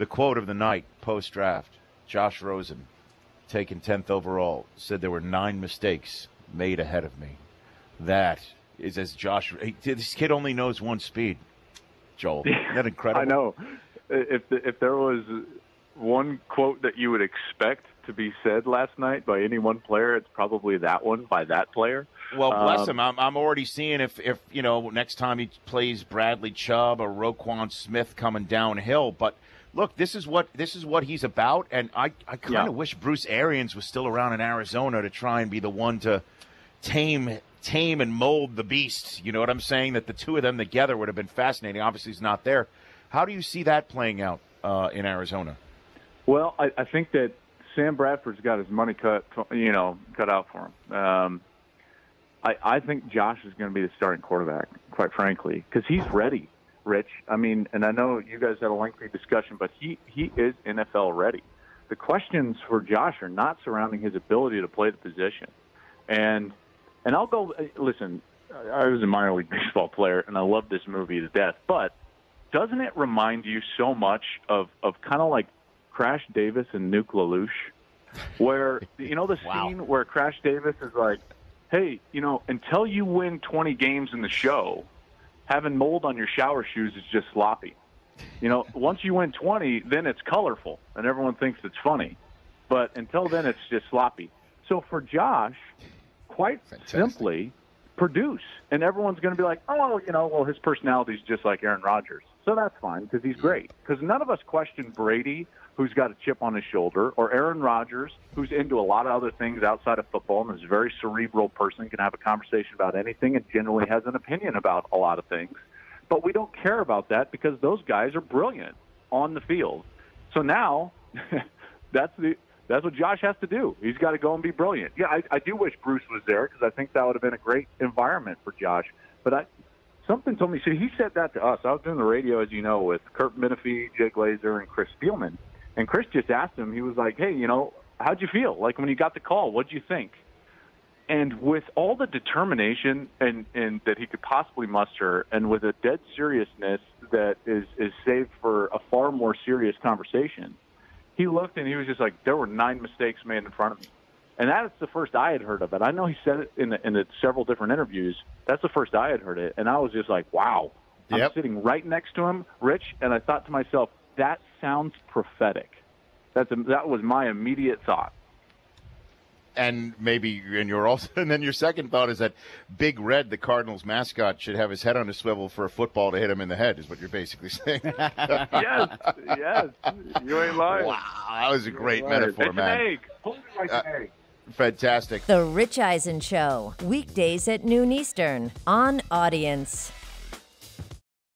The quote of the night, post-draft, Josh Rosen, taken 10th overall, said there were 9 mistakes made ahead of me. That is as Josh – this kid only knows one speed, Joel. Isn't that incredible? I know. If there was one quote that you would expect to be said last night by any one player, it's probably that one by that player. Well, bless him. I'm already seeing if next time he plays Bradley Chubb or Roquan Smith coming downhill. But look, this is what he's about, and I kind of wish Bruce Arians was still around in Arizona to try and be the one to tame and mold the beast. You know what I'm saying? That the two of them together would have been fascinating. Obviously, he's not there. How do you see that playing out in Arizona? Well, I think that Sam Bradford's got his money cut out for him. I think Josh is going to be the starting quarterback, quite frankly, because he's ready, Rich. I mean, and I know you guys had a lengthy discussion, but he is NFL ready. The questions for Josh are not surrounding his ability to play the position. And I'll go – listen, I was a minor league baseball player, and I love this movie to death, but doesn't it remind you so much of kind of like Crash Davis and Nuke LaLoosh, where, the scene where Crash Davis is like, hey, until you win 20 games in the show, having mold on your shower shoes is just sloppy. Once you win 20, then it's colorful, and everyone thinks it's funny. But until then, it's just sloppy. So for Josh, quite simply, produce. And everyone's going to be like, his personality's just like Aaron Rodgers. So that's fine because he's great. Because none of us question Brady, who's got a chip on his shoulder, or Aaron Rodgers, who's into a lot of other things outside of football and is a very cerebral person, can have a conversation about anything and generally has an opinion about a lot of things. But we don't care about that because those guys are brilliant on the field. So now that's what Josh has to do. He's got to go and be brilliant. Yeah, I do wish Bruce was there because I think that would have been a great environment for Josh. But something told me, see, he said that to us. I was doing the radio, as you know, with Kurt Menefee, Jay Glazer, and Chris Spielman. And Chris just asked him, he was like, hey, how'd you feel? Like when you got the call, what'd you think? And with all the determination and that he could possibly muster, and with a dead seriousness that is saved for a far more serious conversation, he looked and he was just like, there were 9 mistakes made in front of me. And that's the first I had heard of it. I know he said it in the several different interviews. That's the first I had heard it. And I was just like, wow. Yep. I'm sitting right next to him, Rich, and I thought to myself, that sounds prophetic. That was my immediate thought. And then your second thought is that Big Red, the Cardinals mascot, should have his head on a swivel for a football to hit him in the head, is what you're basically saying. Yes. You ain't lying. Wow, that was a great metaphor, it's man. An egg. Hold it like an egg. Fantastic. The Rich Eisen Show, weekdays at noon Eastern on Audience.